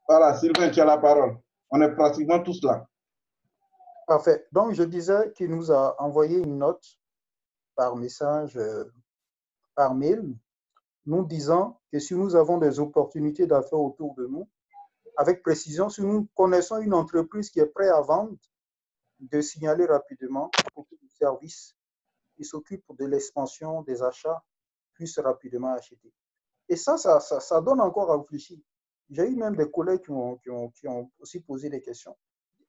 Voilà, Sylvain, tu as la parole. On est pratiquement tous là. Parfait. Donc, je disais qu'il nous a envoyé une note par message, par mail, nous disant que si nous avons des opportunités d'affaires autour de nous, avec précision, si nous connaissons une entreprise qui est prête à vendre, de signaler rapidement pour que le service qui s'occupe de l'expansion des achats puisse rapidement acheter. Et ça donne encore à réfléchir. J'ai eu même des collègues qui ont aussi posé des questions.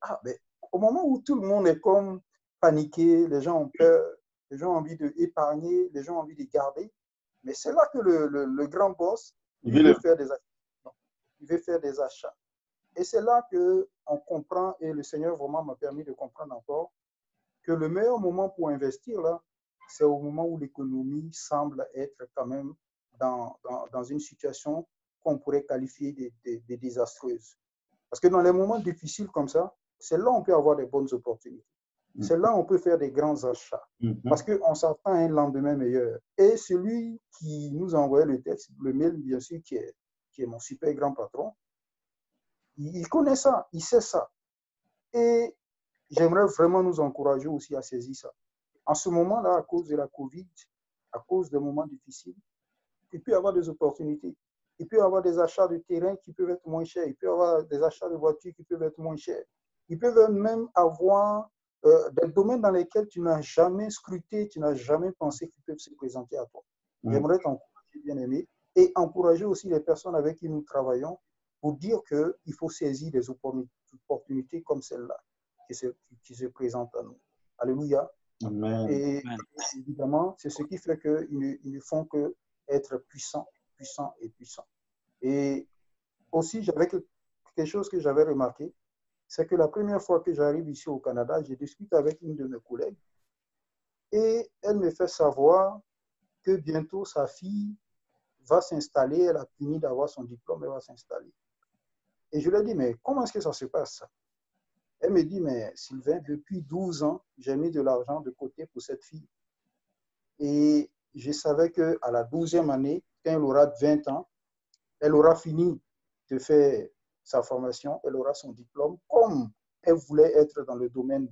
Ah, mais au moment où tout le monde est comme paniqué, les gens ont peur, les gens ont envie d'épargner, les gens ont envie de garder, mais c'est là que le grand boss, il veut faire des achats. Il veut faire des achats. Et c'est là qu'on comprend, et le Seigneur vraiment m'a permis de comprendre encore, que le meilleur moment pour investir, là, c'est au moment où l'économie semble être quand même dans une situation qu'on pourrait qualifier de désastreuse. Parce que dans les moments difficiles comme ça, c'est là où on peut avoir des bonnes opportunités. C'est là où on peut faire des grands achats. Parce qu'on s'attend à un lendemain meilleur. Et celui qui nous a envoyé le texte, le mail, bien sûr, qui est mon super grand patron, il connaît ça, il sait ça. Et j'aimerais vraiment nous encourager aussi à saisir ça. En ce moment-là, à cause de la COVID, à cause des moments difficiles, il peut y avoir des opportunités. Il peut y avoir des achats de terrain qui peuvent être moins chers. Il peut y avoir des achats de voitures qui peuvent être moins chers. Il peut même avoir des domaines dans lesquels tu n'as jamais scruté, tu n'as jamais pensé qu'ils peuvent se présenter à toi. J'aimerais t'encourager, bien-aimé, et encourager aussi les personnes avec qui nous travaillons pour dire qu'il faut saisir des opportunités comme celle-là qui se présentent à nous. Alléluia. Amen. Et évidemment, c'est ce qui fait qu'ils ne font que être puissants, puissants et puissants. Et aussi, j'avais quelque chose que j'avais remarqué, c'est que la première fois que j'arrive ici au Canada, je discute avec une de mes collègues et elle me fait savoir que bientôt sa fille va s'installer, elle a fini d'avoir son diplôme, elle va s'installer. Et je lui ai dit, mais comment est-ce que ça se passe ça? Elle me dit, mais Sylvain, depuis 12 ans, j'ai mis de l'argent de côté pour cette fille. Et je savais qu'à la 12e année, quand elle aura 20 ans, elle aura fini de faire sa formation, elle aura son diplôme. Comme elle voulait être dans le domaine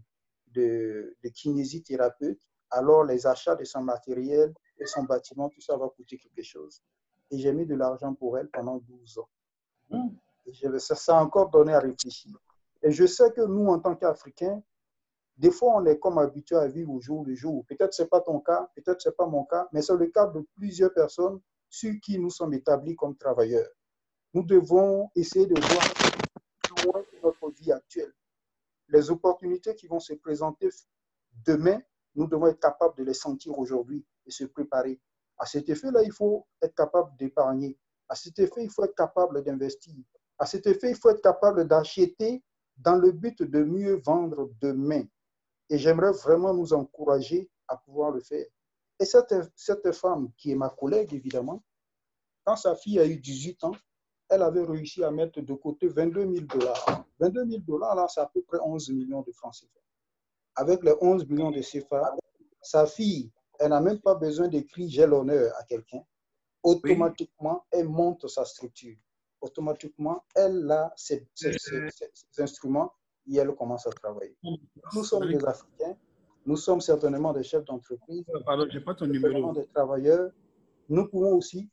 de kinésithérapeute, alors les achats de son matériel et son bâtiment, tout ça va coûter quelque chose. Et j'ai mis de l'argent pour elle pendant 12 ans. Et ça a encore donné à réfléchir. Et je sais que nous, en tant qu'Africains, des fois, on est comme habitué à vivre au jour le jour. Peut-être ce n'est pas ton cas, peut-être ce n'est pas mon cas, mais c'est le cas de plusieurs personnes sur qui nous sommes établis comme travailleurs. Nous devons essayer de voir plus loin que notre vie actuelle. Les opportunités qui vont se présenter demain, nous devons être capables de les sentir aujourd'hui et se préparer. À cet effet-là, il faut être capable d'épargner. À cet effet, il faut être capable d'investir. À cet effet, il faut être capable d'acheter dans le but de mieux vendre demain. Et j'aimerais vraiment nous encourager à pouvoir le faire. Et cette femme, qui est ma collègue, évidemment, quand sa fille a eu 18 ans, elle avait réussi à mettre de côté 22 000 $. 22 000 $, là, c'est à peu près 11 millions de francs CFA. Avec les 11 millions de CFA, sa fille, elle n'a même pas besoin d'écrire « j'ai l'honneur » à quelqu'un. Automatiquement, elle monte sa structure. Automatiquement, elle a ses instruments et elle commence à travailler. Nous sommes des Africains, nous sommes certainement des chefs d'entreprise, Pardon, je n'ai pas ton numéro. des travailleurs. Nous pouvons aussi...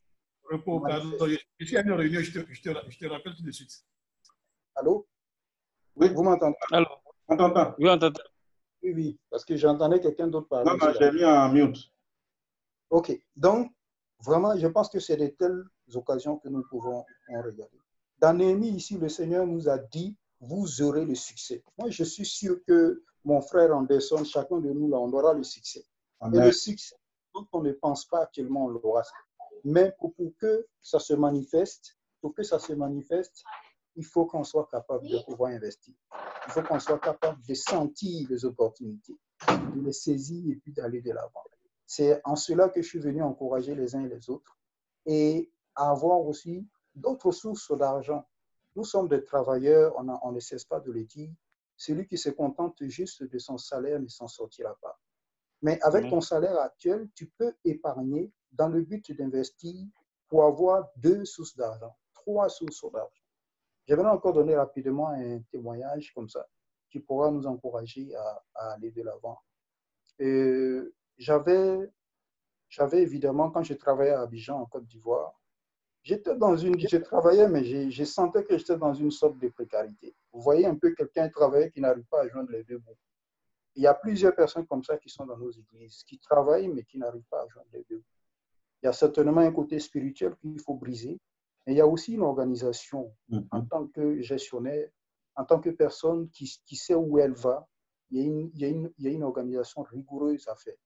Pardon, je suis à une réunion, je te rappelle tout de suite. Allô? Oui. Vous m'entendez? Allô? On t'entend? Oui, on t'entend. Oui, parce que j'entendais quelqu'un d'autre parler. Non, j'ai mis en mute. OK. Donc, vraiment, je pense que c'est de telles occasions que nous pouvons regarder. Dans Néhémie, ici, le Seigneur nous a dit, vous aurez le succès. Moi, je suis sûr que mon frère Anderson, chacun de nous, là, on aura le succès. Amen. Et le succès, dont on ne pense pas actuellement, on l'aura. Mais pour que ça se manifeste, il faut qu'on soit capable de pouvoir investir. Il faut qu'on soit capable de sentir les opportunités, de les saisir et puis d'aller de l'avant. C'est en cela que je suis venu encourager les uns et les autres et avoir aussi d'autres sources d'argent. Nous sommes des travailleurs, on ne cesse pas de le dire. Celui qui se contente juste de son salaire ne s'en sortira pas. Mais avec ton salaire actuel, tu peux épargner dans le but d'investir pour avoir 2 sources d'argent, 3 sources d'argent. J'aimerais encore donner rapidement un témoignage comme ça qui pourra nous encourager à aller de l'avant. J'avais évidemment, quand je travaillais à Abidjan, en Côte d'Ivoire, je travaillais, mais je sentais que j'étais dans une sorte de précarité. Vous voyez un peu quelqu'un travailler qui n'arrive pas à joindre les deux bouts. Il y a plusieurs personnes comme ça qui sont dans nos églises, qui travaillent, mais qui n'arrivent pas à joindre les deux bouts. Il y a certainement un côté spirituel qu'il faut briser, mais il y a aussi une organisation en tant que gestionnaire, en tant que personne qui sait où elle va. Il y a une organisation rigoureuse à faire.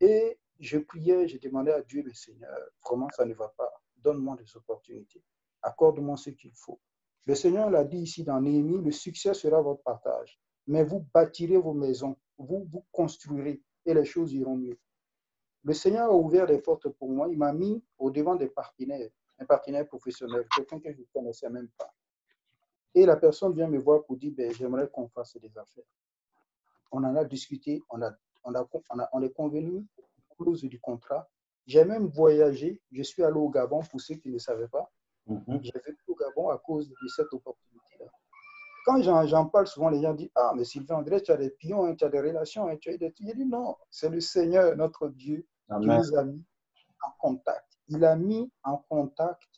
Et je priais, je demandais à Dieu, le Seigneur, vraiment ça ne va pas. Donne-moi des opportunités. Accorde-moi ce qu'il faut. Le Seigneur l'a dit ici dans Néhémie, le succès sera votre partage. Mais vous bâtirez vos maisons, vous construirez et les choses iront mieux. Le Seigneur a ouvert des portes pour moi. Il m'a mis au devant des partenaires, un partenaire professionnel, quelqu'un que je ne connaissais même pas. Et la personne vient me voir pour dire, j'aimerais qu'on fasse des affaires. On en a discuté, on est convenu clause du contrat. J'ai même voyagé, je suis allé au Gabon pour ceux qui ne savaient pas. J'ai vécu au Gabon à cause de cette opportunité-là. Quand j'en parle souvent, les gens disent, ah, mais Sylvain André, tu as des pions, hein, tu as des relations, hein, tu as des... Je dis non, c'est le Seigneur, notre Dieu, qui nous a mis en contact. Il a mis en contact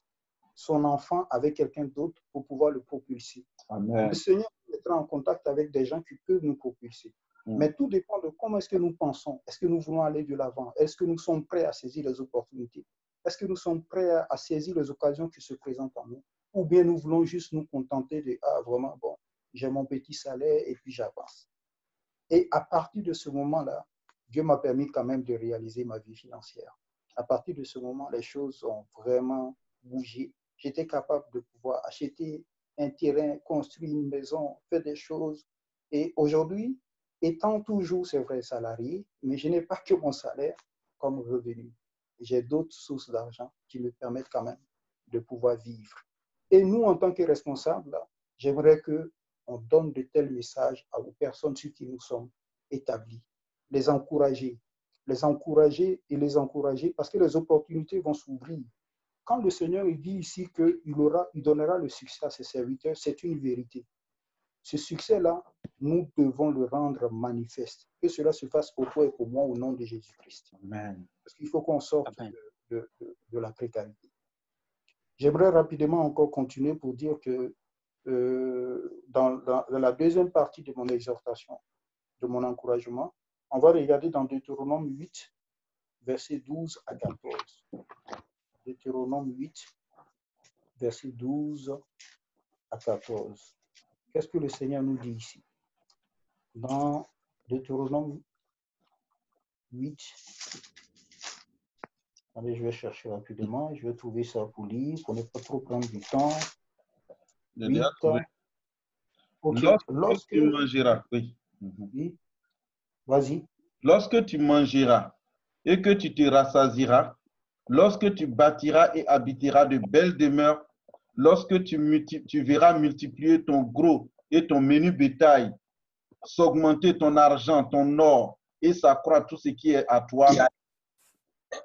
son enfant avec quelqu'un d'autre pour pouvoir le propulser. Amen. Le Seigneur mettra en contact avec des gens qui peuvent nous propulser. Mais tout dépend de comment est-ce que nous pensons. Est-ce que nous voulons aller de l'avant? Est-ce que nous sommes prêts à saisir les opportunités? Est-ce que nous sommes prêts à saisir les occasions qui se présentent en nous? Ou bien nous voulons juste nous contenter de « Ah, vraiment, bon, j'ai mon petit salaire et puis j'avance. » Et à partir de ce moment-là, Dieu m'a permis quand même de réaliser ma vie financière. À partir de ce moment, les choses ont vraiment bougé. J'étais capable de pouvoir acheter un terrain, construire une maison, faire des choses. Et aujourd'hui, étant toujours, c'est vrai, salarié, mais je n'ai pas que mon salaire comme revenu. J'ai d'autres sources d'argent qui me permettent quand même de pouvoir vivre. Et nous, en tant que responsables, j'aimerais qu'on donne de tels messages aux personnes sur qui nous sommes établis. Les encourager et les encourager parce que les opportunités vont s'ouvrir. Quand le Seigneur dit ici qu'il donnera le succès à ses serviteurs, c'est une vérité. Ce succès-là, nous devons le rendre manifeste. Que cela se fasse pour toi et pour moi au nom de Jésus-Christ. Amen. Parce qu'il faut qu'on sorte de la précarité. J'aimerais rapidement encore continuer pour dire que dans la deuxième partie de mon exhortation, de mon encouragement, on va regarder dans Deutéronome 8, versets 12 à 14. Deutéronome 8, versets 12 à 14. Qu'est-ce que le Seigneur nous dit ici? Dans Deutéronome 8, allez, je vais chercher rapidement, je vais trouver ça pour lire, pour ne pas trop prendre du temps. 8, okay. Lorsque tu mangeras, oui. Oui. Vas-y. Lorsque tu mangeras et que tu te rassasieras, lorsque tu bâtiras et habiteras de belles demeures, lorsque tu verras multiplier ton gros et ton menu bétail, s'augmenter ton argent, ton or et s'accroître tout ce qui est à toi,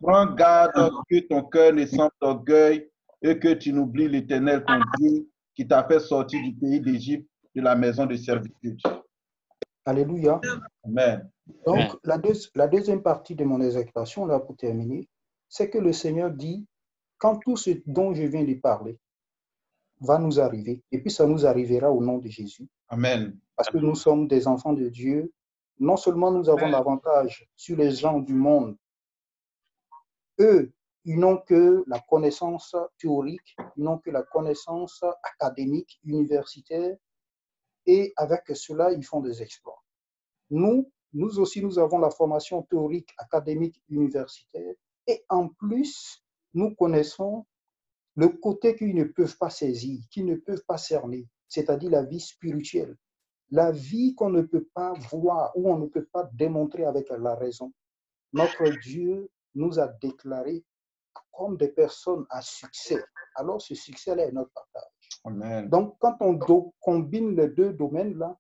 prends garde que ton cœur ne semble d'orgueil et que tu n'oublies l'Éternel, ton Dieu, qui t'a fait sortir du pays d'Égypte, de la maison de servitude. Alléluia. Amen. Donc, la deuxième partie de mon exhortation, là, pour terminer, c'est que le Seigneur dit, quand tout ce dont je viens de parler va nous arriver, et puis ça nous arrivera au nom de Jésus. Amen. Parce que nous sommes des enfants de Dieu. Non seulement nous avons l'avantage sur les gens du monde, eux, ils n'ont que la connaissance théorique, ils n'ont que la connaissance académique, universitaire, et avec cela, ils font des exploits. Nous aussi, nous avons la formation théorique, académique, universitaire, et en plus, nous connaissons le côté qu'ils ne peuvent pas saisir, qu'ils ne peuvent pas cerner, c'est-à-dire la vie spirituelle, la vie qu'on ne peut pas voir ou on ne peut pas démontrer avec la raison. Notre Dieu nous a déclarés comme des personnes à succès. Alors, ce succès-là est notre partage. Amen. Donc, quand on combine les deux domaines-là,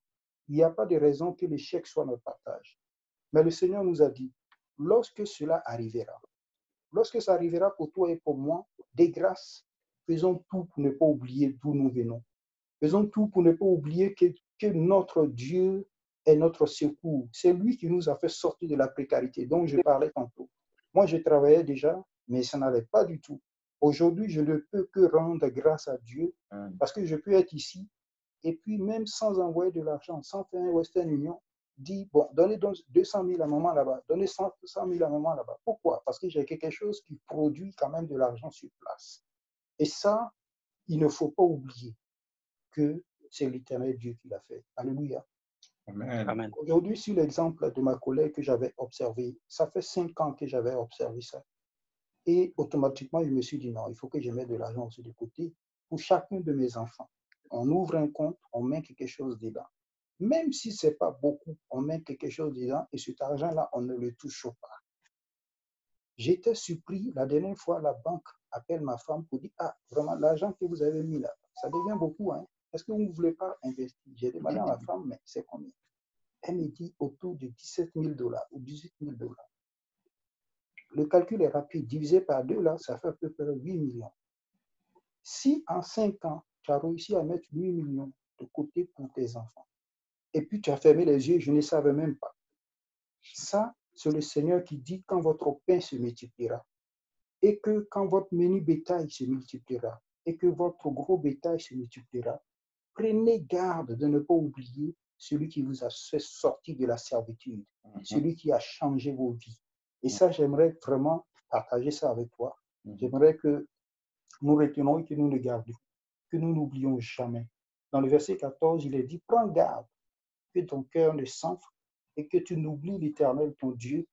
il n'y a pas de raison que l'échec soit notre partage. Mais le Seigneur nous a dit, lorsque cela arrivera, lorsque ça arrivera pour toi et pour moi, des grâces, faisons tout pour ne pas oublier d'où nous venons. Faisons tout pour ne pas oublier que notre Dieu est notre secours. C'est lui qui nous a fait sortir de la précarité dont je parlais tantôt. Moi, je travaillais déjà, mais ça n'allait pas du tout. Aujourd'hui, je ne peux que rendre grâce à Dieu parce que je peux être ici et puis même sans envoyer de l'argent, sans faire un Western Union, dire, bon, donnez donc 200 000 à maman là-bas, donnez 100 000 à maman là-bas. Pourquoi? Parce que j'ai quelque chose qui produit quand même de l'argent sur place. Et ça, il ne faut pas oublier que c'est l'Éternel Dieu qui l'a fait. Alléluia. Amen. Aujourd'hui, sur l'exemple de ma collègue que j'avais observé, ça fait 5 ans que j'avais observé ça. Et automatiquement, je me suis dit, non, il faut que je mette de l'argent aussi de côté pour chacun de mes enfants. On ouvre un compte, on met quelque chose dedans. Même si ce n'est pas beaucoup, on met quelque chose dedans et cet argent-là, on ne le touche pas. J'étais surpris, la dernière fois, la banque appelle ma femme pour dire, ah, vraiment, l'argent que vous avez mis là, ça devient beaucoup, hein. Est-ce que vous ne voulez pas investir? J'ai demandé à ma femme, mais c'est combien? Elle me dit autour de 17 000 $ ou 18 000 $. Le calcul est rapide, divisé par 2, là, ça fait à peu près 8 millions. Si en 5 ans, tu as réussi à mettre 8 millions de côté pour tes enfants, et puis tu as fermé les yeux, je ne savais même pas. Ça, c'est le Seigneur qui dit quand votre pain se multipliera, et que quand votre menu bétail se multipliera, et que votre gros bétail se multipliera, prenez garde de ne pas oublier celui qui vous a fait sortir de la servitude, celui qui a changé vos vies. Et ça, j'aimerais vraiment partager ça avec toi. J'aimerais que nous retenions et que nous ne gardions, que nous n'oublions jamais. Dans le verset 14, il est dit, prends garde que ton cœur ne s'enfle et que tu n'oublies l'Éternel, ton Dieu,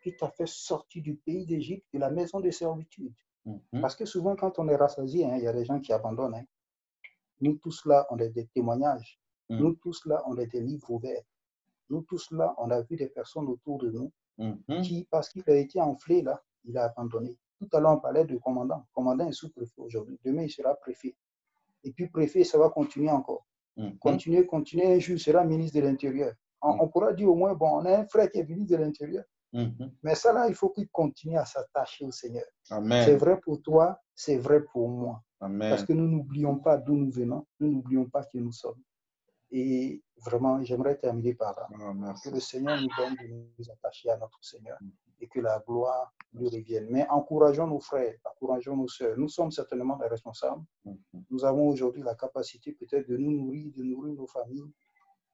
qui t'a fait sortir du pays d'Égypte, de la maison de servitude. Parce que souvent, quand on est rassasié, il y a des gens qui abandonnent. Nous tous là, on a des témoignages. Nous tous là, on a des livres ouverts. Nous tous là, on a vu des personnes autour de nous qui, parce qu'il a été enflé là, il a abandonné. Tout à l'heure, on parlait de commandant. Le commandant est sous-préfet aujourd'hui. Demain, il sera préfet. Et puis préfet, ça va continuer encore. Continuer. Un jour, il sera ministre de l'Intérieur. On pourra dire au moins, bon, on a un frère qui est ministre de l'Intérieur. Mais ça là, il faut qu'il continue à s'attacher au Seigneur. C'est vrai pour toi, c'est vrai pour moi. Amen. Parce que nous n'oublions pas d'où nous venons, nous n'oublions pas qui nous sommes. Et vraiment, j'aimerais terminer par là. Que le Seigneur nous donne de nous attacher à notre Seigneur et que la gloire lui revienne. Mais encourageons nos frères, encourageons nos sœurs. Nous sommes certainement les responsables. Nous avons aujourd'hui la capacité peut-être de nous nourrir, de nourrir nos familles,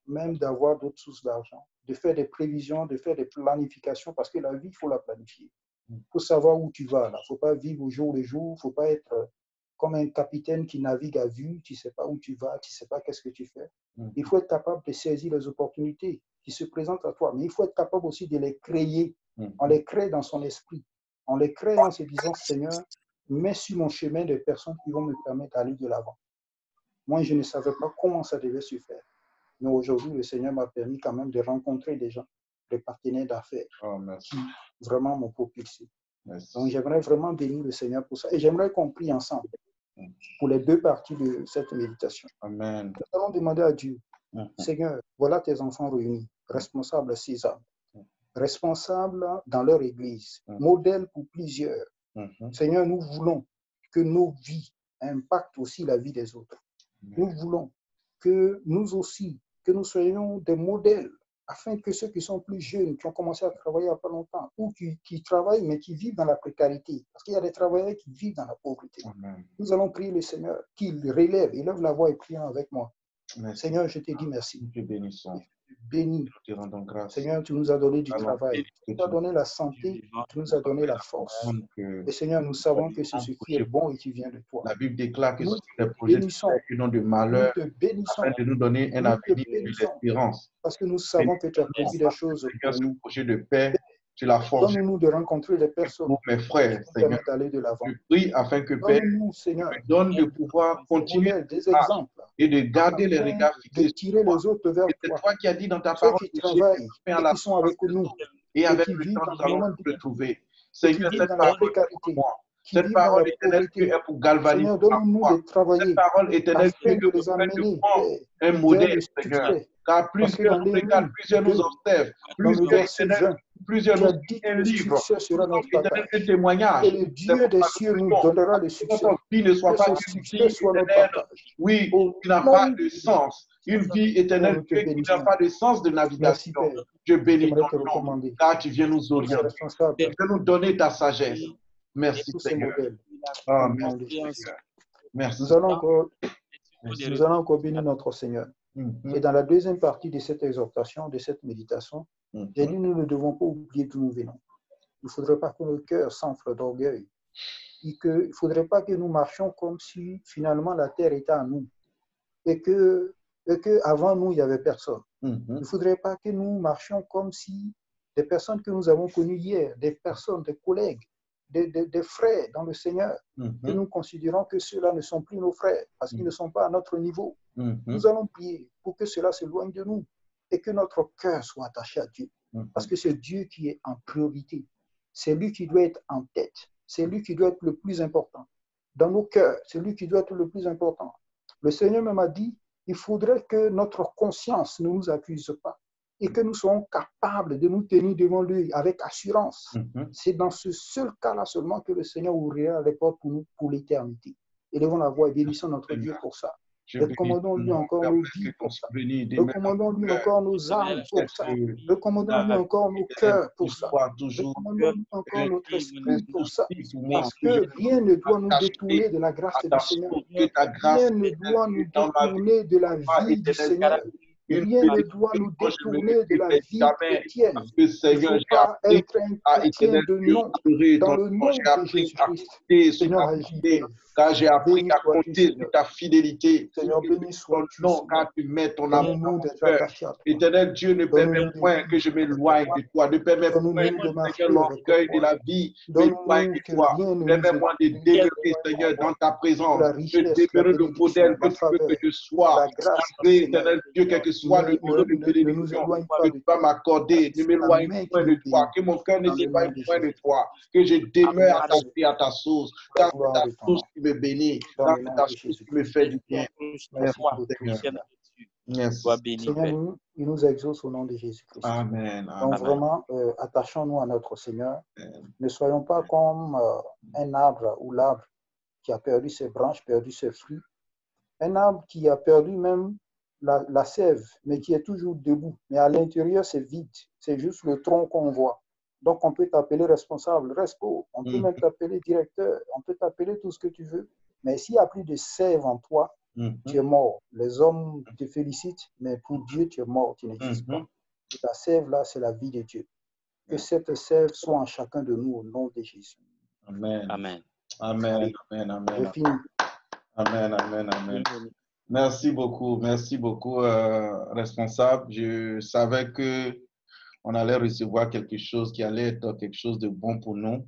même d'avoir d'autres sources d'argent, de faire des prévisions, de faire des planifications, parce que la vie, il faut la planifier. Il faut savoir où tu vas. Il ne faut pas vivre au jour le jour, il ne faut pas être comme un capitaine qui navigue à vue, tu ne sais pas où tu vas, tu ne sais pas qu'est-ce que tu fais. Il faut être capable de saisir les opportunités qui se présentent à toi, mais il faut être capable aussi de les créer. On les crée dans son esprit. On les crée en se disant, Seigneur, mets sur mon chemin des personnes qui vont me permettre d'aller de l'avant. Moi, je ne savais pas comment ça devait se faire. Mais aujourd'hui, le Seigneur m'a permis quand même de rencontrer des gens, des partenaires d'affaires qui vraiment m'ont propulsé. Donc, j'aimerais vraiment bénir le Seigneur pour ça. Et j'aimerais qu'on prie ensemble pour les deux parties de cette méditation. Amen. Nous allons demander à Dieu, Seigneur, voilà tes enfants réunis, responsables 6 ans, responsables dans leur église, modèles pour plusieurs. Seigneur, nous voulons que nos vies impactent aussi la vie des autres. Nous voulons que nous aussi, que nous soyons des modèles afin que ceux qui sont plus jeunes, qui ont commencé à travailler il n'y a pas longtemps, ou qui travaillent mais qui vivent dans la précarité, parce qu'il y a des travailleurs qui vivent dans la pauvreté. Amen. Nous allons prier le Seigneur qu'il élève la voix et prie avec moi. Merci. Seigneur, je te dis merci. Nous te bénissons. Bénis. Nous te rendons grâce. Seigneur, tu nous as donné du travail. Tu nous as donné la santé. Tu nous as donné la force. Et Seigneur, nous savons que c'est ce qui est bon et qui vient de toi. La Bible déclare que Nous c'est des te projets bénissons. de non de malheur, Nous te bénissons. afin de nous donner un Nous te avenir et de bénissons. l'espérance. Parce que nous savons que tu as prévu des choses Seigneur, pour ce nous. projet de paix, tu l'as forgé Donne-nous de rencontrer des personnes pour mes frères, qui Seigneur. permettent d'aller de l'avant. Je prie afin que Père Donne-nous, Seigneur, me donne de pouvoir continuer modèles, des exemples, et de garder les afin regards de fixés sur tirer toi. les autres vers Et c'est toi. toi qui as dit dans ta Ceux parole qui que travaillent Père, et la qui sont avec nous et avec qui le vivent temps, dans nous des allons moments nous difficiles, retrouver. qui Seigneur, vivent cette dans la parole est précarité, pour moi. qui Cette vivent dans la parole éternelle qui pauvreté. est pour galvaniser Seigneur, la donne-nous foi. de travailler Cette parole éternelle qui afin est de que les vous faites de amener moi un vers modèle, le Seigneur. succès. Car Parce que plusieurs dans nous regardent, Néhémie plusieurs nous 2, observent, dans le plusieurs verset éternels 20, Plusieurs Tu nous as dit que un le livre. succès sera notre Éternel, un partage. témoignage. Et le Dieu des cieux nous donnera le Que succès. notre vie ne soit Que pas ce une succès vie soit notre éternelle, partage. oui, Au qui n'a nom pas de de Jésus. sens. Une vie éternelle, Nous te Dieu, qui n'a bénissons. pas de sens de Merci, navigation. Père. Je bénis J'aimerais ton te nom, recommander car tu viens nous tous ces orienter. responsables, Tu viens nous donner ta sagesse. Merci, tous ces Seigneur. modèles. Oh, Au nom merci, de Jésus. Seigneur. Merci. Nous allons encore Merci. Nous allons encore bénir notre Seigneur. Et dans la deuxième partie de cette exhortation, de cette méditation, j'ai dit nous ne devons pas oublier d'où nous venons. Il ne faudrait pas que nos cœurs s'enflent d'orgueil. Il ne faudrait pas que nous marchions comme si finalement la terre était à nous. Et que avant nous, il n'y avait personne. Il ne faudrait pas que nous marchions comme si des personnes que nous avons connues hier, des personnes, des collègues, des frères dans le Seigneur, que nous considérons que ceux-là ne sont plus nos frères parce qu'ils ne sont pas à notre niveau. Nous allons prier pour que cela s'éloigne de nous et que notre cœur soit attaché à Dieu. Parce que c'est Dieu qui est en priorité. C'est lui qui doit être en tête. C'est lui qui doit être le plus important. Dans nos cœurs, c'est lui qui doit être le plus important. Le Seigneur m'a dit, il faudrait que notre conscience ne nous accuse pas et que nous soyons capables de nous tenir devant lui avec assurance. C'est dans ce seul cas-là seulement que le Seigneur ouvrira les portes pour nous pour l'éternité. Élevons la voix et bénissons notre Dieu pour ça. Recommandons-lui encore nos vies pour ça. Recommandons-lui encore nos âmes pour ça. Recommandons-lui encore nos cœurs pour ça. Recommandons-lui encore notre esprit pour ça. Parce que rien ne doit nous détourner de la grâce du Seigneur. Rien ne doit nous détourner de la vie du Seigneur. Rien ne doit nous détourner de la vie chrétienne. Il ne faut pas être un chrétien de nom dans le nom de Jésus-Christ. Seigneur, agis, Père. Car j'ai appris à compter sur ta fidélité. Seigneur, béni sois-tu. Non, car tu mets ton amour dans mon cœur. Éternel Dieu, ne permets point que je m'éloigne de toi. Ne permets point, Seigneur, l'orgueil de la vie m'éloigne de toi. Permets-moi de demeurer, Seigneur, dans ta présence. De demeurer le modèle que tu veux que je sois. Éternel Dieu, quel que soit le niveau de bénédiction que tu vas m'accorder, ne m'éloigne point de toi. Que mon cœur ne s'éloigne point de toi. Que je demeure attaché à ta sauce. Car c'est ta sauce qui me bénit. Car c'est ta sauce qui me fait du bien. Merci, Seigneur. Merci. Seigneur, il nous exauce au nom de Jésus-Christ. Amen. Donc vraiment, attachons-nous à notre Seigneur. Ne soyons pas comme un arbre ou l'arbre qui a perdu ses branches, perdu ses fruits. Un arbre qui a perdu même la sève, mais qui est toujours debout. Mais à l'intérieur, c'est vide. C'est juste le tronc qu'on voit. Donc, on peut t'appeler responsable, respo. On peut même t'appeler directeur. On peut t'appeler tout ce que tu veux. Mais s'il n'y a plus de sève en toi, tu es mort. Les hommes te félicitent, mais pour Dieu, tu es mort. Tu n'existes pas. Et la sève, là, c'est la vie de Dieu. Que cette sève soit en chacun de nous au nom de Jésus. Amen. Amen. Amen. Amen. Amen. Je finis. Amen. Amen. Amen. Merci beaucoup, responsable. Je savais que on allait recevoir quelque chose qui allait être quelque chose de bon pour nous.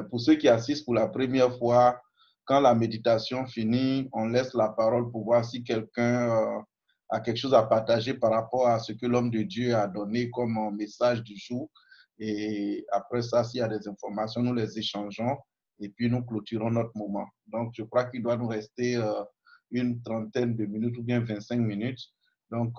Pour ceux qui assistent pour la première fois, quand la méditation finit, on laisse la parole pour voir si quelqu'un a quelque chose à partager par rapport à ce que l'homme de Dieu a donné comme message du jour. Et après ça, s'il y a des informations, nous les échangeons et puis nous clôturons notre moment. Donc, je crois qu'il doit nous rester une trentaine de minutes ou bien 25 minutes. Donc,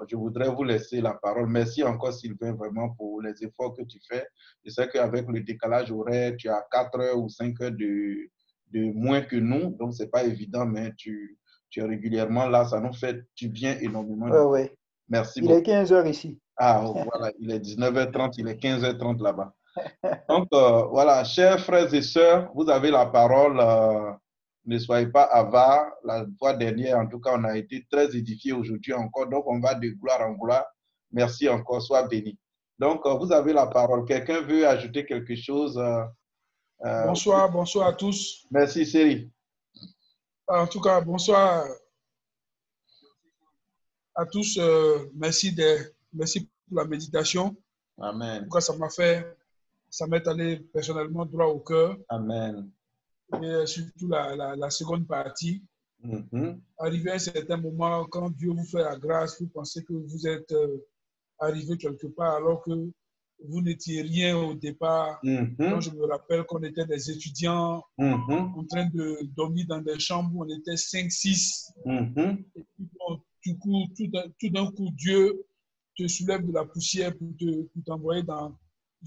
je voudrais vous laisser la parole. Merci encore, Sylvain, vraiment pour les efforts que tu fais. Je sais qu'avec le décalage horaire, tu as 4 heures ou 5 heures de moins que nous. Donc, ce n'est pas évident, mais tu es régulièrement là. Ça nous fait du bien énormément. Oui. Merci beaucoup. Il est 15 heures ici. Ah, voilà. Il est 19h30, il est 15h30 là-bas. Donc, voilà, chers frères et sœurs, vous avez la parole. Ne soyez pas avares. La fois dernière, en tout cas, on a été très édifiés aujourd'hui encore. Donc, on va de gloire en gloire. Merci encore. Sois béni. Donc, vous avez la parole. Quelqu'un veut ajouter quelque chose? Bonsoir à tous. Merci, Séri. En tout cas, bonsoir à tous. Merci pour la méditation. Amen. En tout cas, ça m'est allé personnellement droit au cœur. Amen. Et surtout la seconde partie. Arrivé à un certain moment, quand Dieu vous fait la grâce, vous pensez que vous êtes arrivé quelque part alors que vous n'étiez rien au départ. Donc, je me rappelle qu'on était des étudiants en train de dormir dans des chambres où on était 5-6. Et puis, bon, du coup, tout d'un coup, Dieu te soulève de la poussière pour t'envoyer dans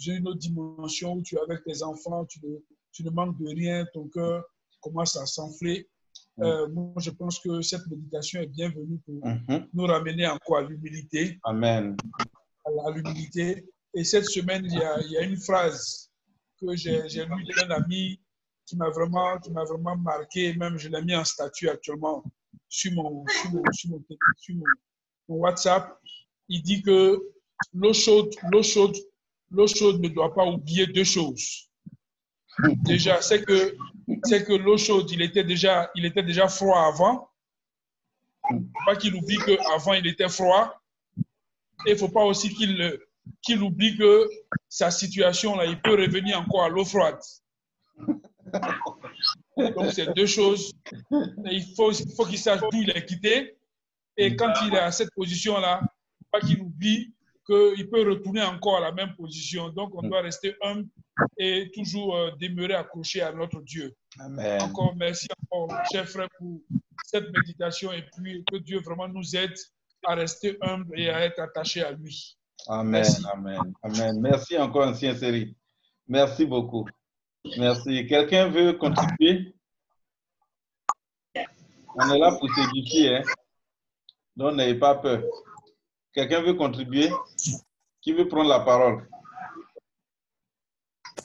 une autre dimension où tu es avec tes enfants, tu ne manques de rien, ton cœur commence à s'enfler. Moi, je pense que cette méditation est bienvenue pour nous ramener encore à l'humilité. Amen. À l'humilité. Et cette semaine, il y a une phrase que j'ai lue d'un ami qui m'a vraiment marqué. Même je l'ai mis en statut actuellement sur mon WhatsApp. Il dit que l'eau chaude ne doit pas oublier deux choses. Déjà, c'est que l'eau chaude, il était déjà froid avant. Il ne faut pas qu'il oublie qu'avant, il était froid. Et il ne faut pas aussi qu'il oublie que sa situation, là, il peut revenir encore à l'eau froide. Donc, c'est deux choses. Et il faut qu'il sache d'où il est quitté. Et quand il est à cette position-là, il ne faut pas qu'il oublie qu'il peut retourner encore à la même position. Donc, on doit rester humble et toujours demeurer accroché à notre Dieu. Amen. Encore merci, chers frères, pour cette méditation et puis que Dieu vraiment nous aide à rester humble et à être attaché à lui. Amen, merci. amen, amen. Merci encore, ancien série. Merci beaucoup. Merci. Quelqu'un veut contribuer? On est là pour s'édifier, hein? Donc, n'ayez pas peur. Quelqu'un veut contribuer? Qui veut prendre la parole?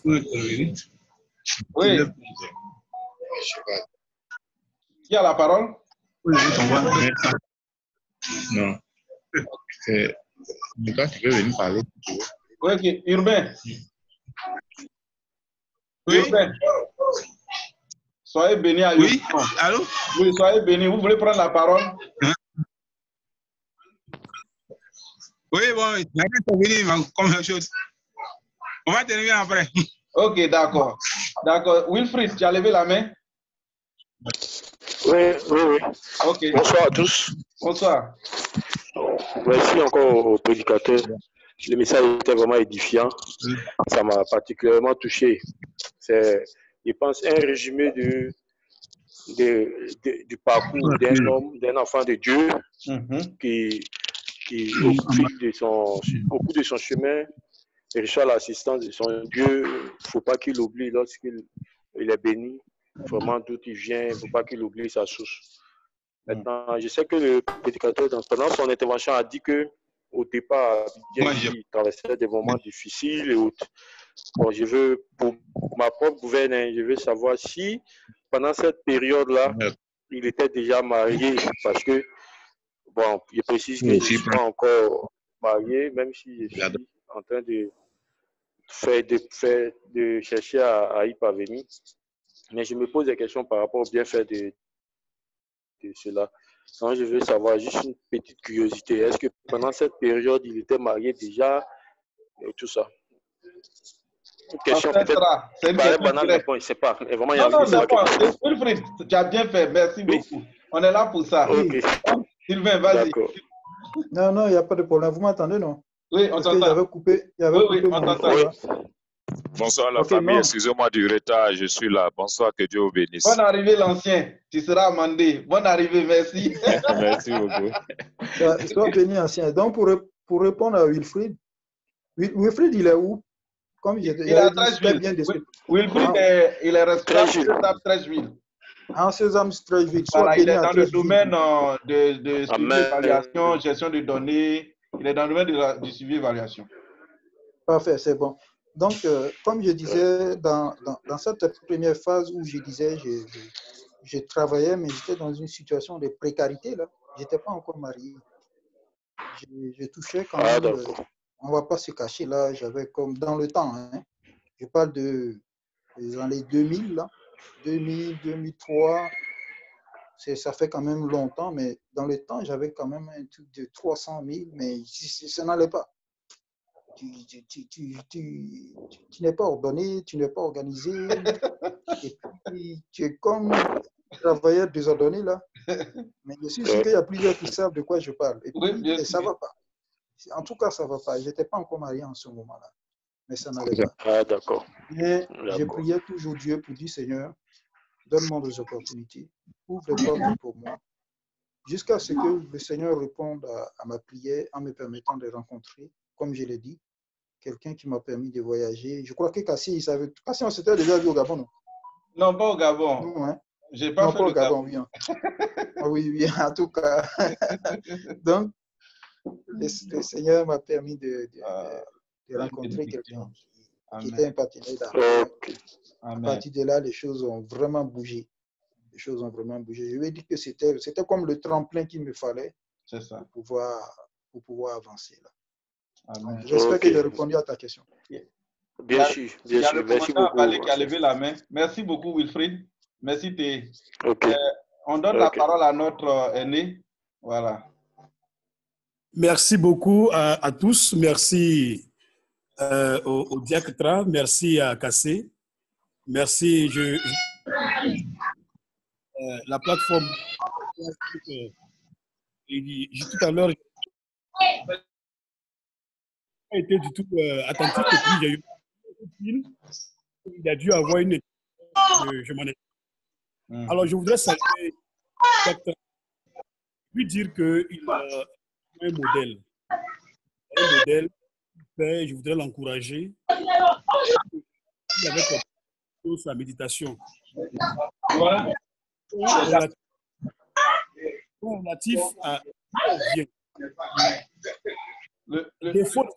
Oui. Qui a la parole? Non. Toi, tu peux venir parler. Oui, ok. Urbain. Oui. Urbain. Soyez bénis à Oui. Allô? Oui, soyez bénis. Vous voulez prendre la parole? Oui, bon, comme chose. On va terminer après. Ok, d'accord. D'accord. Wilfried, tu as levé la main? Oui. Ok. Bonsoir à tous. Bonsoir. Merci encore au prédicateur. Le message était vraiment édifiant. Ça m'a particulièrement touché. C'est, je pense, un résumé du parcours d'un homme, d'un enfant de Dieu qui au bout de son chemin, reçoit l'assistance de son Dieu. Il ne faut pas qu'il oublie lorsqu'il est béni. Vraiment, d'où il vient, il ne faut pas qu'il oublie sa source. Maintenant, je sais que le prédicateur, pendant son intervention, a dit qu'au départ, il traversait des moments difficiles et autres. Bon, pour ma propre gouverne, je veux savoir si, pendant cette période-là, il était déjà marié, parce que, bon, je précise que je ne suis pas encore marié, même si je suis en train de chercher à y parvenir. Mais je me pose des questions par rapport au bienfait de cela. Donc, je veux savoir juste une petite curiosité. Est-ce que pendant cette période, il était marié déjà et tout ça? Une question peut-être banale, mais bon, je ne sais pas. Vraiment, non, c'est pas. Wilfried, tu as bien fait. Merci beaucoup. On est là pour ça. Okay. Sylvain, vas-y. Non, il n'y a pas de problème. Vous m'entendez, non? Oui, on t'entend. J'avais coupé mon micro. Bonsoir la famille, excusez-moi du retard, je suis là. Bonsoir, que Dieu vous bénisse. Bonne arrivée l'ancien, tu seras amendé. Bonne arrivée, merci. Merci beaucoup. Sois béni ancien. Donc pour répondre à Wilfried, Wilfried il est où? Comme il est à Trècheville. Wilfried il est responsable de Trècheville. En Sésame Trècheville. Voilà, il est dans le domaine de suivi évaluation, gestion de données. Il est dans le domaine du suivi évaluation. Parfait, c'est bon. Donc, comme je disais, dans cette première phase où je disais, je travaillais, mais j'étais dans une situation de précarité, là. Je n'étais pas encore marié. Je touchais quand même, on ne va pas se cacher, là, j'avais comme dans le temps, hein, je parle des années 2000, là, 2000, 2003, ça fait quand même longtemps, mais dans le temps, j'avais quand même un truc de 300 000, mais ça n'allait pas. Tu n'es pas ordonné, tu n'es pas organisé, et puis tu es comme travailleur désordonné là. Mais je suis sûr qu'il y a plusieurs qui savent de quoi je parle. Et puis, ça ne va pas. En tout cas, ça ne va pas. Je n'étais pas encore marié en ce moment-là. Mais ça n'allait pas. Ah, d'accord. Mais je priais toujours Dieu pour dire, Seigneur, donne-moi des opportunités. Ouvre les portes pour moi. Jusqu'à ce que le Seigneur réponde à ma prière en me permettant de rencontrer, comme je l'ai dit, quelqu'un qui m'a permis de voyager. Je crois que Cassie, il savait. Cassie, on s'était déjà vu au Gabon, non? Non, pas au Gabon. Non, hein? J'ai pas Non, fait pas le au Gabon, oui. Hein. Ah oui, oui, en tout cas. Donc, le Seigneur m'a permis de rencontrer quelqu'un qui était un partenaire d'affaires. À partir de là, les choses ont vraiment bougé. Les choses ont vraiment bougé. Je vais dire que c'était comme le tremplin qu'il me fallait pour pouvoir avancer. J'espère que j'ai répondu à ta question. Bien sûr, bien sûr. Merci beaucoup. Qui a levé la main. Merci beaucoup, Wilfried. Merci, Thé. Okay. On donne la parole à notre aîné. Voilà. Merci beaucoup à tous. Merci au Diacre, merci à Kassé. Merci. La plateforme. Tout à l'heure, je n'ai pas été du tout attentif. Et puis, j'ai eu il a dû avoir une. Je m'en ai. Alors, je voudrais saluer lui dire qu'il a un modèle. Un modèle. Je voudrais l'encourager avec sa méditation. Voilà. Relatif à le fond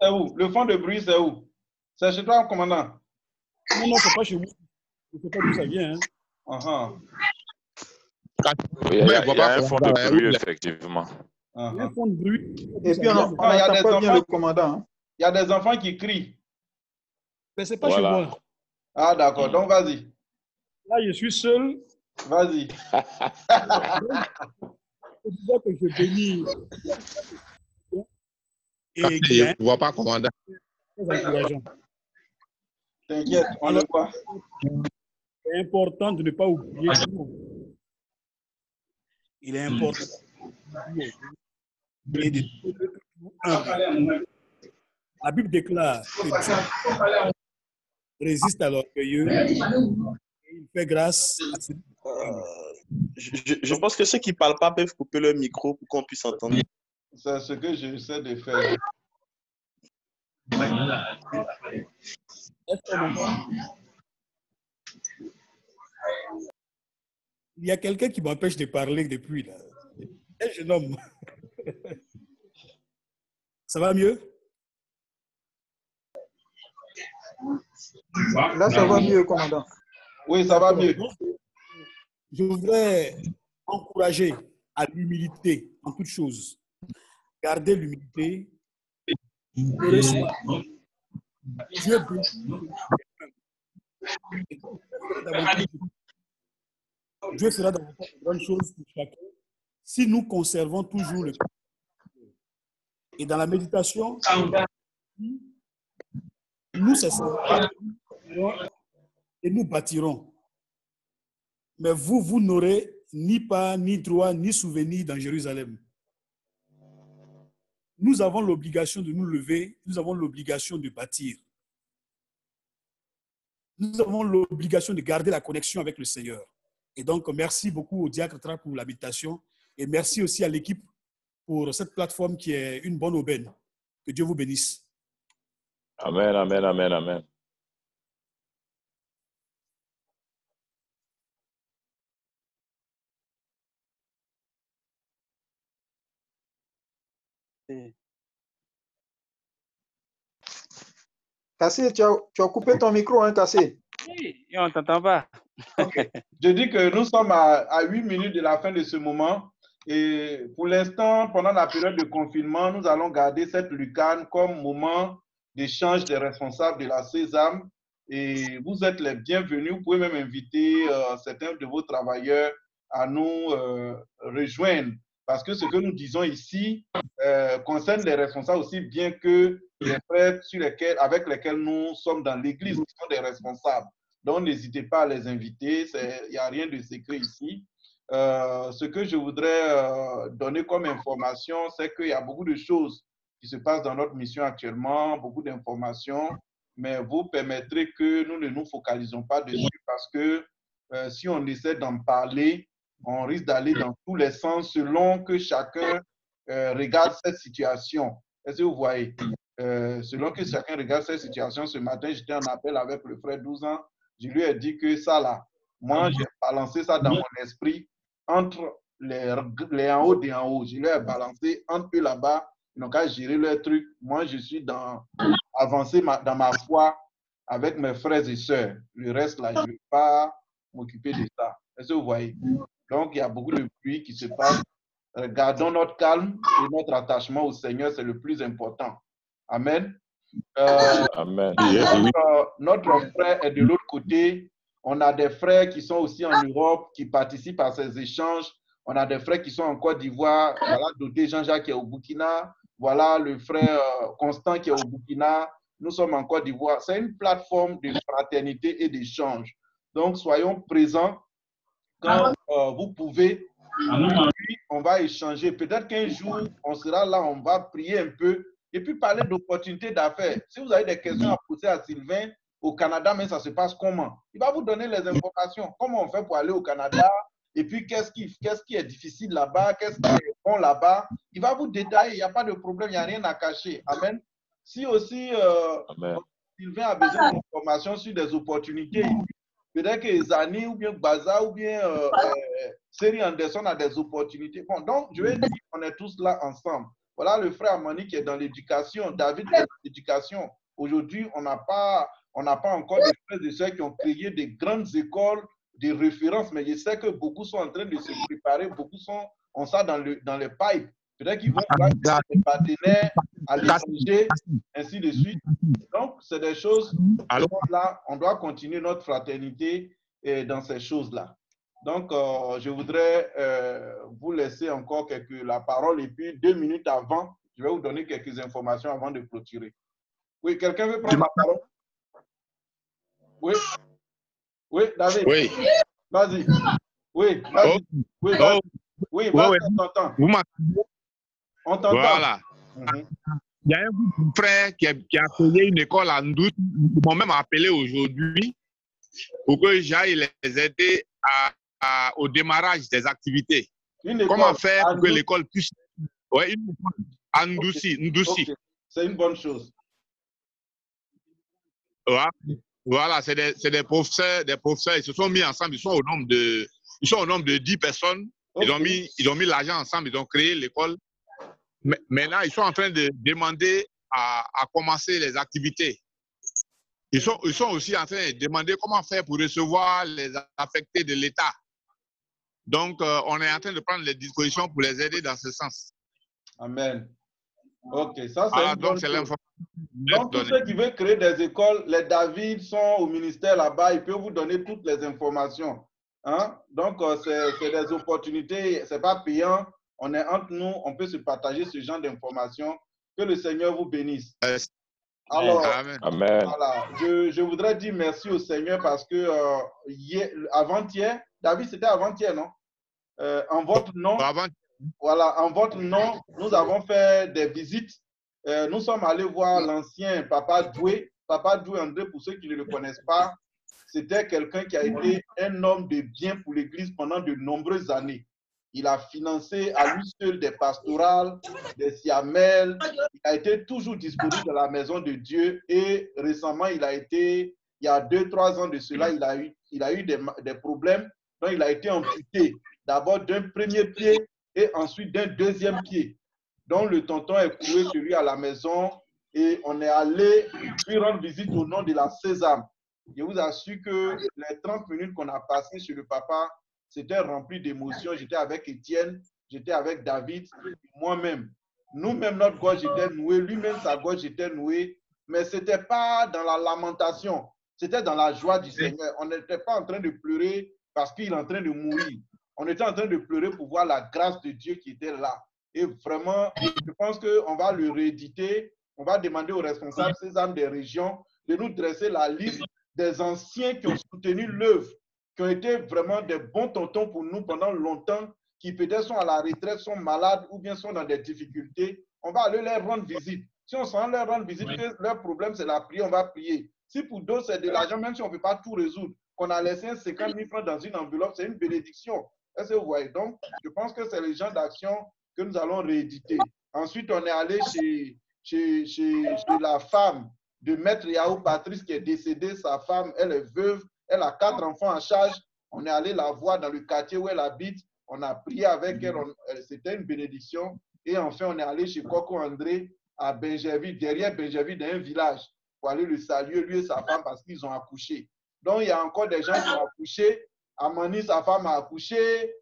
c'est où? Le fond de bruit, c'est où? C'est chez toi, commandant? Non, c'est pas chez vous. Je ne sais pas d'où ça vient. Il y a un fond de bruit, effectivement. Un fond de bruit. Et puis, on n'entend pas bien le commandant. Hein? Il y a des enfants qui crient. Mais ce n'est pas chez moi. Ah, d'accord. Donc, vas-y. Là, je suis seul. Vas-y. C'est déjà que je bénis. Et je ne vois pas, commandant. T'inquiète, on le voit. C'est important de ne pas oublier. Il est important. La Bible déclare que Dieu résiste à l'orgueilleux et il fait grâce à celui je pense que ceux qui ne parlent pas peuvent couper leur micro pour qu'on puisse entendre. C'est ce que j'essaie de faire. Il y a quelqu'un qui m'empêche de parler depuis là. Un jeune homme. Ça va mieux? Là, ça va mieux, commandant. Oui, ça va mieux. Je voudrais encourager à l'humilité en toutes choses. Garder l'humilité. Dieu fera davantage de grandes choses pour chacun si nous conservons toujours le. Et dans la méditation, nous cesserons et nous bâtirons. Mais vous n'aurez ni pas, ni droit, ni souvenir dans Jérusalem. Nous avons l'obligation de nous lever, nous avons l'obligation de bâtir. Nous avons l'obligation de garder la connexion avec le Seigneur. Et donc, merci beaucoup au Diacre pour l'habitation et merci aussi à l'équipe pour cette plateforme qui est une bonne aubaine. Que Dieu vous bénisse. Amen, amen, amen, amen. Kassé, tu as coupé ton micro, hein, Kassé? Oui, on ne t'entend pas. Okay. Je dis que nous sommes à 8 minutes de la fin de ce moment. Et pour l'instant, pendant la période de confinement, nous allons garder cette lucane comme moment d'échange des responsables de la Sésame. Et vous êtes les bienvenus. Vous pouvez même inviter certains de vos travailleurs à nous rejoindre. Parce que ce que nous disons ici concerne les responsables aussi bien que les frères avec lesquels nous sommes dans l'Église, qui sont des responsables. Donc, n'hésitez pas à les inviter. Il n'y a rien de secret ici. Ce que je voudrais donner comme information, c'est qu'il y a beaucoup de choses qui se passent dans notre mission actuellement, beaucoup d'informations, mais vous permettrez que nous ne nous focalisons pas dessus parce que si on essaie d'en parler, on risque d'aller dans tous les sens selon que chacun regarde cette situation. Est-ce que vous voyez? selon que chacun regarde cette situation, ce matin, j'étais en appel avec le frère 12 ans. Je lui ai dit que ça là, moi, j'ai balancé ça dans mon esprit entre les en haut et en haut. Je lui ai balancé entre eux là-bas. Ils n'ont qu'à gérer leur truc. Moi, je suis avancé dans ma foi avec mes frères et sœurs. Le reste là, je ne vais pas m'occuper de ça. Est-ce que vous voyez? Donc, il y a beaucoup de bruit qui se passe. Gardons notre calme et notre attachement au Seigneur, c'est le plus important. Amen. Amen. Notre frère est de l'autre côté. On a des frères qui sont aussi en Europe, qui participent à ces échanges. On a des frères qui sont en Côte d'Ivoire. Voilà, Dodé Jean-Jacques qui est au Burkina. Voilà, le frère Constant qui est au Burkina. Nous sommes en Côte d'Ivoire. C'est une plateforme de fraternité et d'échange. Donc, soyons présents quand vous pouvez. Puis, on va échanger. Peut-être qu'un jour, on sera là, on va prier un peu et puis parler d'opportunités d'affaires. Si vous avez des questions à poser à Sylvain, au Canada, mais ça se passe comment? Il va vous donner les informations. Comment on fait pour aller au Canada? Et puis, qu'est-ce qui est difficile là-bas? Qu'est-ce qui est bon là-bas? Il va vous détailler. Il n'y a pas de problème. Il n'y a rien à cacher. Amen. Si aussi Sylvain a besoin d'informations sur des opportunités, peut-être que Zani ou bien Baza ou bien Seri Anderson a des opportunités. Bon, donc, je vais dire qu'on est tous là ensemble. Voilà le frère Amani qui est dans l'éducation, David qui est dans l'éducation. Aujourd'hui, on n'a pas encore des frères et sœurs qui ont créé des grandes écoles de référence, mais je sais que beaucoup sont en train de se préparer, beaucoup ont ça dans les pipes. Peut-être qu'ils vont faire des partenaires à l'étranger, ainsi de suite. Donc, c'est des choses, là, on doit continuer notre fraternité dans ces choses-là. Donc, je voudrais vous laisser encore la parole et puis 2 minutes avant, je vais vous donner quelques informations avant de clôturer. Oui, quelqu'un veut prendre la parole? Oui. Oui, David. Oui. Vas-y. Oui, vas-y. Oui, vas-y. Oui, vas-y, on t'entend. On t'entend. Voilà. Il y a un frère qui a créé une école à Ndouti. Ils m'ont même appelé aujourd'hui pour que j'aille les aider au démarrage des activités. Comment faire pour que l'école puisse... Oui, une école à Ndouti. Okay. C'est une bonne chose. Voilà, c'est des professeurs, ils se sont mis ensemble, ils sont au nombre de 10 personnes. Okay. Ils ont mis l'argent ensemble, ils ont créé l'école. Maintenant, ils sont en train de demander à commencer les activités. Ils sont aussi en train de demander comment faire pour recevoir les affectés de l'État. Donc, on est en train de prendre les dispositions pour les aider dans ce sens. Amen. Ok, ça c'est une bonne chose. Donc, tous donner. ceux qui veulent créer des écoles, les David sont au ministère là-bas, ils peuvent vous donner toutes les informations. Hein? Donc, c'est des opportunités, ce n'est pas payant. On est entre nous, on peut se partager ce genre d'informations. Que le Seigneur vous bénisse. Alors, Amen. Voilà, je voudrais dire merci au Seigneur parce que avant-hier, David, c'était avant-hier, non? En votre nom, voilà, en votre nom, nous avons fait des visites. Nous sommes allés voir l'ancien Papa Doué. Papa Doué André, pour ceux qui ne le connaissent pas, c'était quelqu'un qui a été un homme de bien pour l'Église pendant de nombreuses années. Il a financé à lui seul des pastorales, des siamels. Il a été toujours disponible dans la maison de Dieu. Et récemment, il y a 2-3 ans de cela, il a eu des problèmes. Donc, il a été amputé. D'abord d'un premier pied et ensuite d'un deuxième pied. Donc, le tonton est couru chez lui à la maison et on est allé lui rendre visite au nom de la Sésame. Je vous assure que les 30 minutes qu'on a passées chez le papa, c'était rempli d'émotions. J'étais avec Étienne, j'étais avec David, moi-même. Nous-mêmes, notre gorge était nouée, lui-même, sa gorge était nouée, mais ce n'était pas dans la lamentation, c'était dans la joie du Seigneur. On n'était pas en train de pleurer parce qu'il est en train de mourir. On était en train de pleurer pour voir la grâce de Dieu qui était là. Et vraiment, je pense qu'on va le rééditer. On va demander aux responsables, ces âmes des régions, de nous dresser la liste des anciens qui ont soutenu l'œuvre, qui ont été vraiment des bons tontons pour nous pendant longtemps, qui peut-être sont à la retraite, sont malades ou bien sont dans des difficultés. On va aller leur rendre visite. Si on s'en leur rendre visite, que leur problème c'est la prière, on va prier. Si pour d'autres c'est de l'argent, même si on ne peut pas tout résoudre, qu'on a laissé 50 000 francs dans une enveloppe, c'est une bénédiction. Est-ce que vous voyez? Donc, je pense que c'est le genre d'action que nous allons rééditer. Ensuite, on est allé chez la femme de Maître Yahou Patrice qui est décédée. Sa femme, elle est veuve, elle a 4 enfants en charge. On est allé la voir dans le quartier où elle habite. On a prié avec elle. C'était une bénédiction. Et enfin, on est allé chez Coco André à Benjerville, derrière Benjerville, dans un village, pour aller le saluer, lui et sa femme, parce qu'ils ont accouché. Donc, il y a encore des gens qui ont accouché. Amani, sa femme a accouché.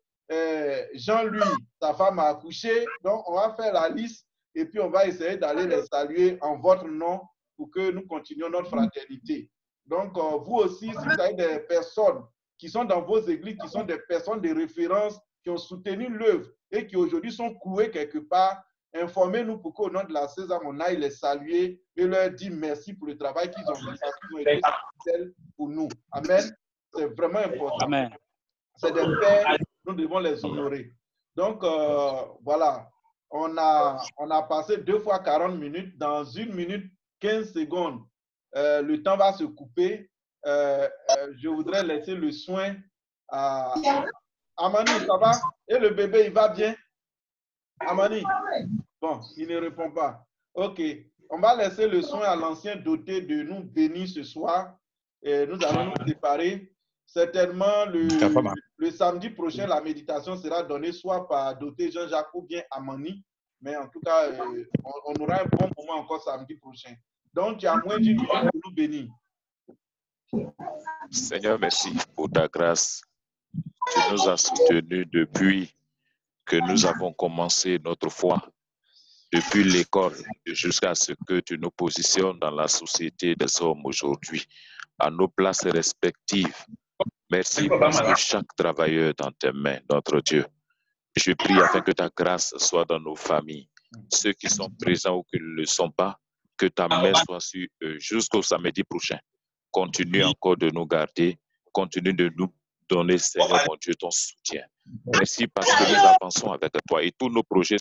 Jean-Louis, sa femme a accouché. Donc, on va faire la liste et puis on va essayer d'aller les saluer en votre nom pour que nous continuions notre fraternité. Donc, vous aussi, si vous avez des personnes qui sont dans vos églises, qui sont des personnes de référence, qui ont soutenu l'œuvre et qui aujourd'hui sont cloués quelque part, informez-nous pour qu'au nom de la César, on aille les saluer et leur dire merci pour le travail qu'ils ont fait, parce qu'ils ont été essentiels pour nous. Amen. C'est vraiment important. Amen. C'est des pères, nous devons les honorer. Donc, voilà. On a passé 2 fois 40 minutes. Dans 1 minute 15 secondes, le temps va se couper. Je voudrais laisser le soin à Amani, ça va? Et le bébé, il va bien? Amani? Bon, il ne répond pas. OK. On va laisser le soin à l'ancien doté de nous bénir ce soir. Et nous allons nous séparer. Certainement, le samedi prochain, la méditation sera donnée soit par doté Jean-Jacques ou bien Amani. Mais en tout cas, on aura un bon moment encore samedi prochain. Donc, tu as moins d'une minute pour nous bénir. Seigneur, merci pour ta grâce. Tu nous as soutenus depuis que nous avons commencé notre foi, depuis l'école jusqu'à ce que tu nous positionnes dans la société des hommes aujourd'hui, à nos places respectives. Merci parce que chaque travailleur est dans tes mains, notre Dieu. Je prie afin que ta grâce soit dans nos familles, ceux qui sont présents ou qui ne le sont pas, que ta main soit sur eux jusqu'au samedi prochain. Continue encore de nous garder, continue de nous donner, Seigneur mon Dieu, ton soutien. Merci parce que nous avançons avec toi et tous nos projets